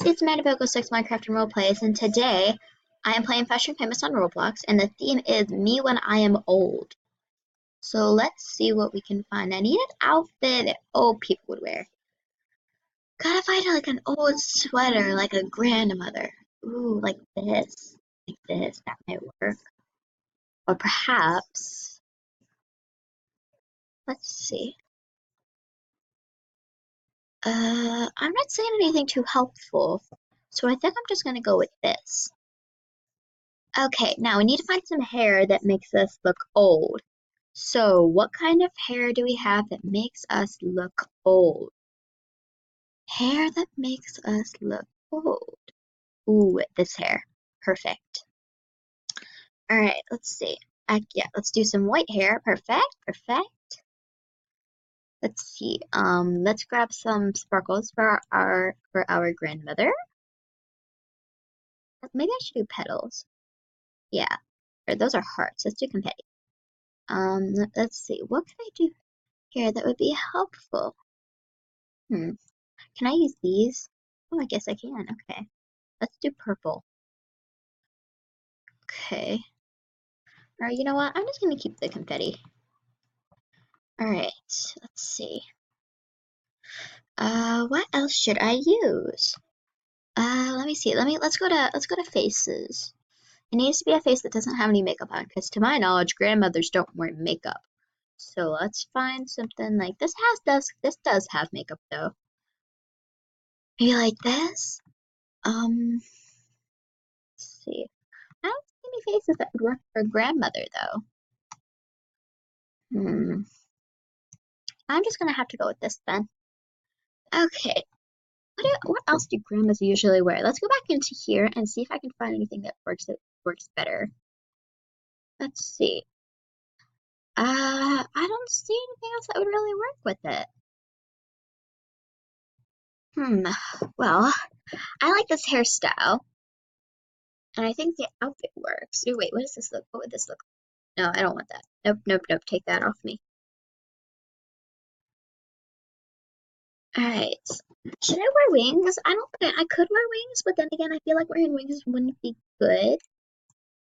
it's Manaboko6 Minecraft and Roleplays, and today I am playing Fashion Famous on Roblox, and the theme is me when I am old. So let's see what we can find. I need an outfit that old people would wear. Gotta find like an old sweater, like a grandmother. Ooh, like this. Like this, that might work. Or perhaps, let's see. I'm not saying anything too helpful, so I think I'm just gonna go with this. Okay, now we need to find some hair that makes us look old. So, what kind of hair do we have that makes us look old? Hair that makes us look old. Ooh, this hair. Perfect. Alright, let's see. Yeah, let's do some white hair. Perfect, perfect. Let's see. Let's grab some sparkles for our grandmother. Maybe I should do petals. Yeah. Or those are hearts. Let's do confetti. Let's see. What can I do here that would be helpful? Can I use these? Oh, I guess I can. Okay. Let's do purple. Okay. Alright, you know what? I'm just gonna keep the confetti. Alright, let's see. What else should I use? Let me see. Let's go to faces. It needs to be a face that doesn't have any makeup on, because to my knowledge, grandmothers don't wear makeup. So let's find something like this this does have makeup though. Maybe like this? Let's see. I don't see any faces that would work for grandmother though. I'm just gonna have to go with this then. Okay. What else do grandmas usually wear? Let's go back into here and see if I can find anything that works better. Let's see. I don't see anything else that would really work with it. Well, I like this hairstyle. And I think the outfit works. Oh, wait, what does this look? What would this look like? No, I don't want that. Nope, nope, nope. Take that off me. Alright. Should I wear wings? I don't think I could wear wings, but then again, I feel like wearing wings wouldn't be good.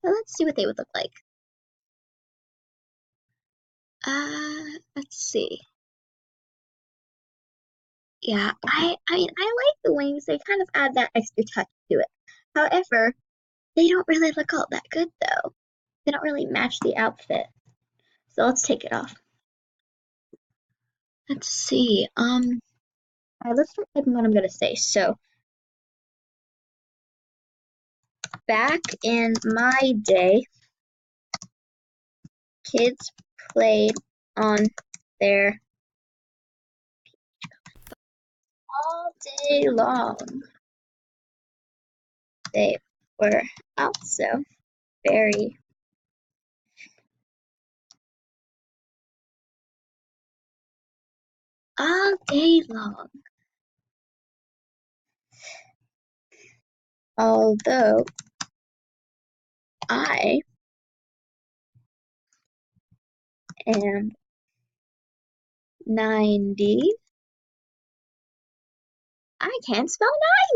So let's see what they would look like. Let's see. Yeah, I mean, I like the wings. They kind of add that extra touch to it. However, they don't really look all that good though. They don't really match the outfit. So let's take it off. Let's see. Alright, let's start typing what I'm gonna say. So, back in my day, kids played on their all day long. They were also very all day long. Although I am 90, I can't spell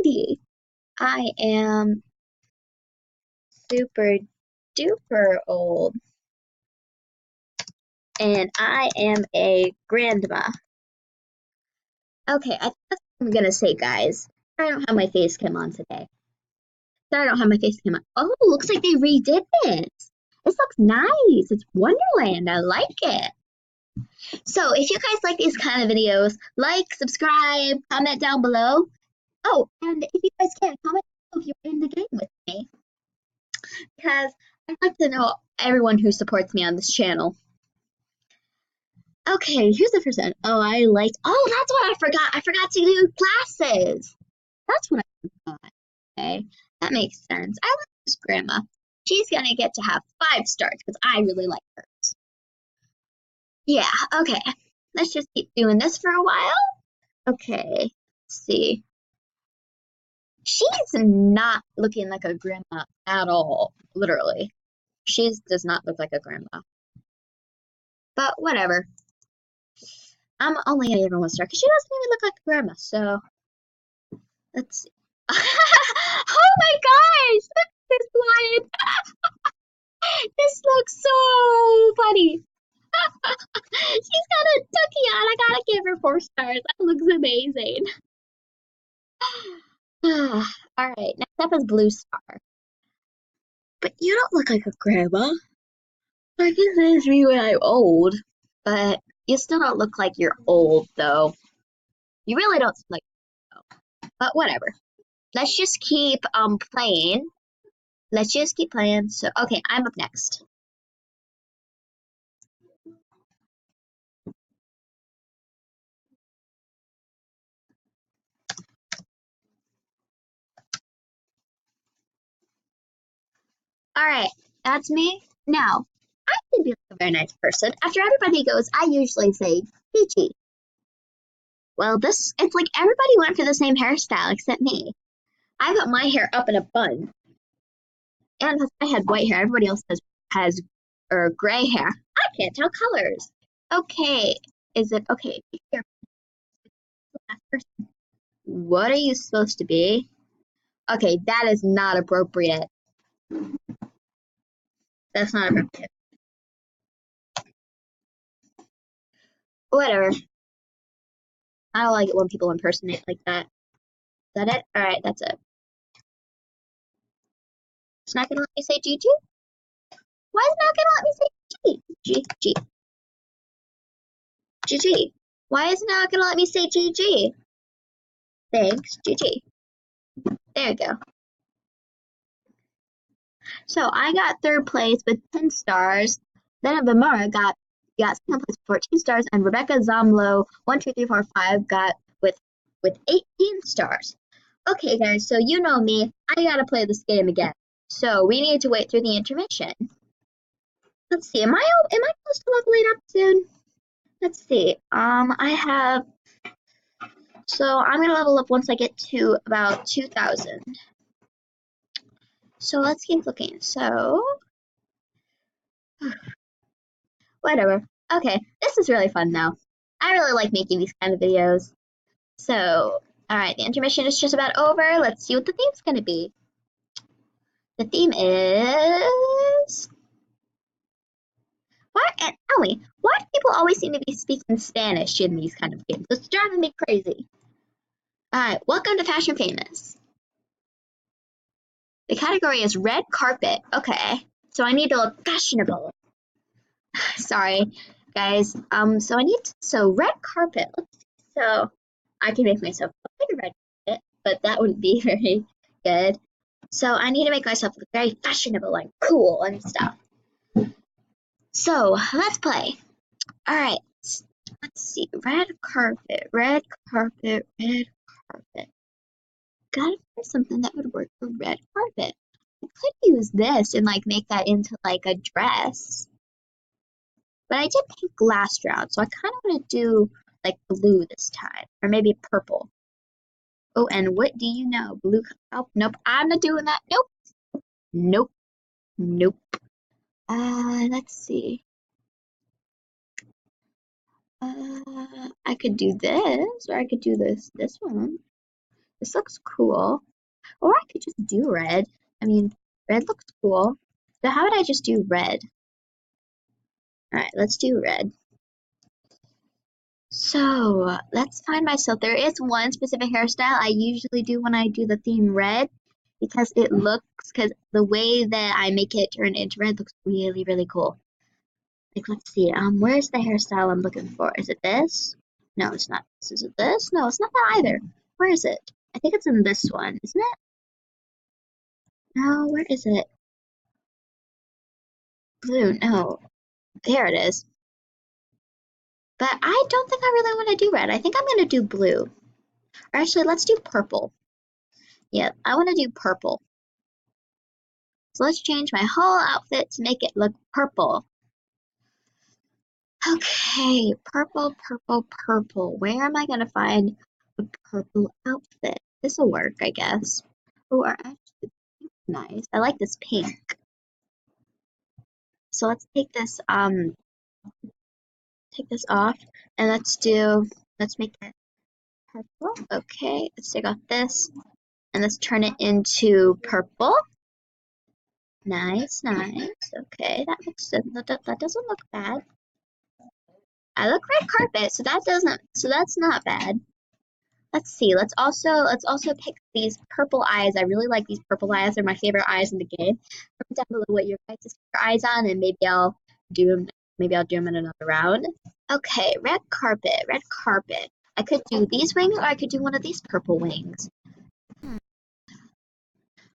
90. I am super duper old. And I am a grandma. Okay, I think that's what I'm gonna say, guys. I don't have my face cam on today. Sorry, I don't have my face cam on. Oh, looks like they redid this. This looks nice. It's Wonderland. I like it. So if you guys like these kind of videos, like, subscribe, comment down below. Oh, and if you guys can, comment if you're in the game with me. Because I'd like to know everyone who supports me on this channel. Okay, here's the first one. Oh, that's what I forgot. I forgot to do glasses. That's what I forgot. Okay, that makes sense. I like this grandma. She's gonna get to have 5 stars because I really like her. Yeah, okay. Let's just keep doing this for a while. Okay, let's see. She's not looking like a grandma at all, literally. She does not look like a grandma. But whatever. I'm only gonna give her 1 star because she doesn't even look like a grandma, so let's see. Oh my gosh! This lion. This looks so funny. She's got a ducky on. I gotta give her 4 stars. That looks amazing. All right, next up is Blue Star. But you don't look like a grandma. I guess it's me when I'm old. But you still don't look like you're old, though. You really don't look like. But whatever. Let's just keep playing. Let's just keep playing. So okay, I'm up next. All right, that's me. Now, I can be like a very nice person. After everybody goes, I usually say Gigi. Well, this it's like everybody went for the same hairstyle except me. I got my hair up in a bun, and because I had white hair, everybody else has or gray hair. I can't tell colors. Okay, is it okay? Here, last person. What are you supposed to be? Okay, that is not appropriate. That's not appropriate. Whatever. I don't like it when people impersonate like that. Is that it? Alright, that's it. It's not gonna let me say Gigi? Why is it not gonna let me say Gigi? Gigi. Gigi. Why is it not gonna let me say Gigi? Thanks, Gigi. There you go. So I got third place with 10 stars. Then Vamara got second place with 14 stars, and Rebecca Zomlo 1, 2, 3, 4, 5 got with 18 stars. Okay, guys, so you know me. I gotta play this game again. So we need to wait through the intermission. Let's see. Am I close to leveling up soon? Let's see. I have. So I'm gonna level up once I get to about 2,000. So let's keep looking. So whatever. Okay, this is really fun now. I really like making these kind of videos. So, alright, the intermission is just about over. Let's see what the theme's gonna be. The theme is... Why, and Ellie, why do people always seem to be speaking Spanish in these kind of games? It's driving me crazy. Alright, welcome to Fashion Famous. The category is red carpet. Okay, so I need to look fashionable. Sorry, guys. So red carpet. Let's see. So I can make myself look like a red carpet, but that wouldn't be very good. So I need to make myself look very fashionable and cool and stuff. So let's play. All right. Let's see. Red carpet, red carpet, red carpet. Gotta find something that would work for red carpet. I could use this and like make that into like a dress. But I did pick last round, so I kind of want to do like blue this time, or maybe purple. Oh, and what do you know? Blue. Oh, nope. I'm not doing that. Nope. Nope. Nope. Let's see. I could do this, or I could do this one. This looks cool. Or I could just do red. I mean, red looks cool. So how would I just do red? Alright, let's do red. So, let's find myself. There is one specific hairstyle I usually do when I do the theme red. Because because the way that I make it turn into red looks really, really cool. Like, let's see, where's the hairstyle I'm looking for? Is it this? No, it's not. Is it this? No, it's not that either. Where is it? I think it's in this one, isn't it? No, where is it? Blue, no. There it is. But I don't think I really want to do red. I think I'm going to do blue. Or actually, let's do purple. Yeah, I want to do purple. So let's change my whole outfit to make it look purple. Okay, purple, purple, purple. Where am I going to find a purple outfit? This'll work, I guess. Oh, or actually, nice. I like this pink. So let's take this off, and let's make it purple. Okay, let's take off this, And let's turn it into purple. Nice, nice. Okay, that looks that doesn't look bad. I look red carpet, so that's not bad. Let's see. Let's also pick these purple eyes. I really like these purple eyes. They're my favorite eyes in the game. Comment down below what your guys' favorite eyes on, and maybe I'll do them. Maybe I'll do them in another round. Okay, red carpet, red carpet. I could do these wings, or I could do one of these purple wings.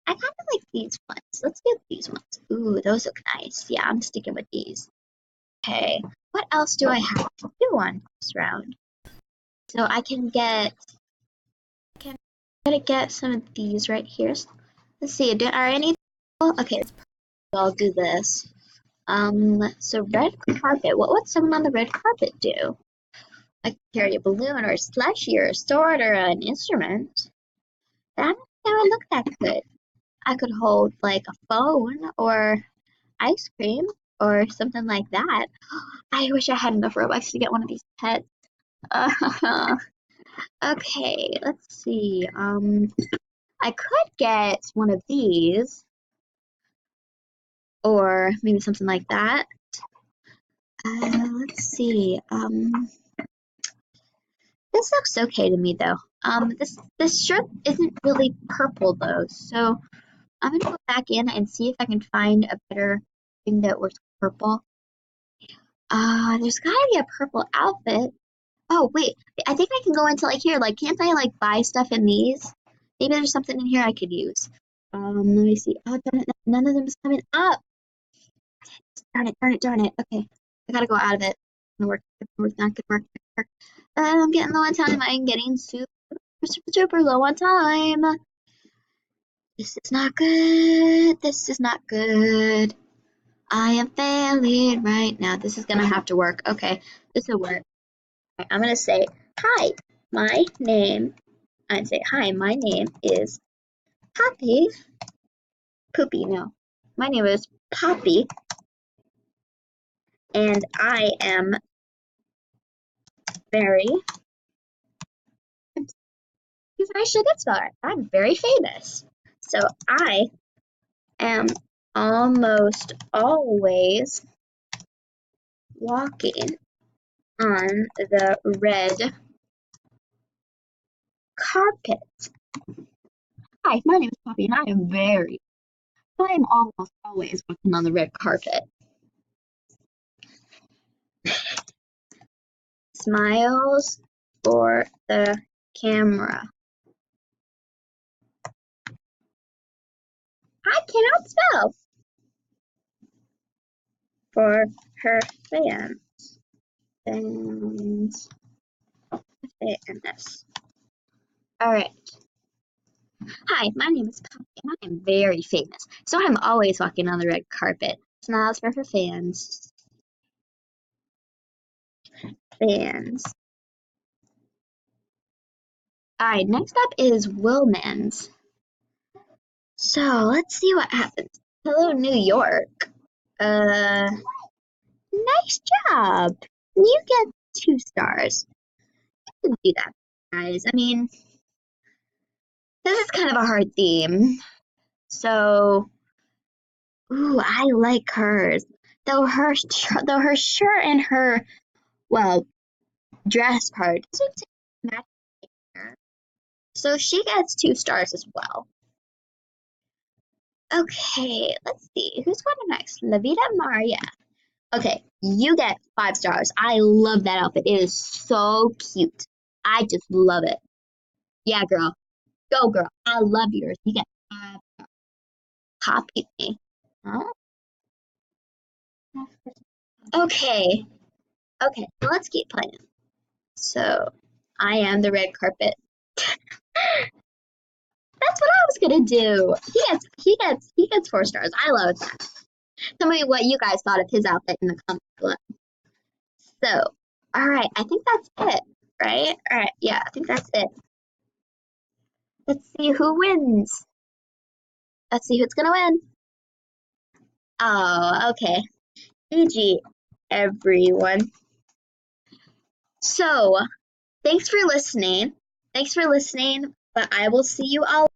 I kind of like these ones. Let's do these ones. Ooh, those look nice. Yeah, I'm sticking with these. Okay, what else do I have to do on this round? So I can get. I'm gonna get some of these right here. Let's see. Are any? Okay, I'll do this. So red carpet. What would someone on the red carpet do? I could carry a balloon or a slushie or a sword or an instrument. That would look that good. I could hold like a phone or ice cream or something like that. I wish I had enough Robux to get one of these pets. Okay, let's see. I could get one of these or maybe something like that. Let's see. This looks okay to me though. This shirt isn't really purple though, so I'm gonna go back in and see if I can find a better thing that works purple. There's gotta be a purple outfit. Oh wait, I think I can go into like here. Like, can't I like buy stuff in these? Maybe there's something in here I could use. Let me see. Oh, darn it, none of them is coming up. Darn it, darn it, darn it. Okay, I gotta go out of it. Gonna work, not gonna work. I'm getting low on time. I'm getting super, super, super low on time. This is not good. This is not good. I am failing right now. This is gonna have to work. Okay, this will work. Okay, I'm gonna say, hi, my name. I'd say, hi, my name is Poppy. Poopy, no. My name is Poppy, and I am very. I should get started. I'm very famous. So I am almost always walking on the red carpet. Hi, my name is Poppy, and I am almost always walking on the red carpet. Smiles for the camera. I cannot spell. For her fans. Fans. Alright. Hi, my name is Poppy, and I am very famous, so I'm always walking on the red carpet. Smiles for her fans. Fans. Alright, next up is Willmans. So, let's see what happens. Hello, New York. Nice job. You get 2 stars. You can do that, guys. I mean, this is kind of a hard theme. So, ooh, I like hers. Though her shirt and her, well, dress part doesn't match her. So she gets 2 stars as well. Okay, let's see. Who's going next? La Vida Maria. Okay, you get 5 stars. I love that outfit. It is so cute. I just love it. Yeah, girl. Go, girl. I love yours. You get 5 stars. Copy me. Huh? Okay. Okay, let's keep playing. So, I am the red carpet. That's what I was gonna do. He gets 4 stars. I love that. Tell me what you guys thought of his outfit in the comments below. So, all right, I think that's it, right? All right, yeah, I think that's it. Let's see who wins. Let's see who's gonna win. Oh, okay. GG, everyone. So, thanks for listening. But I will see you all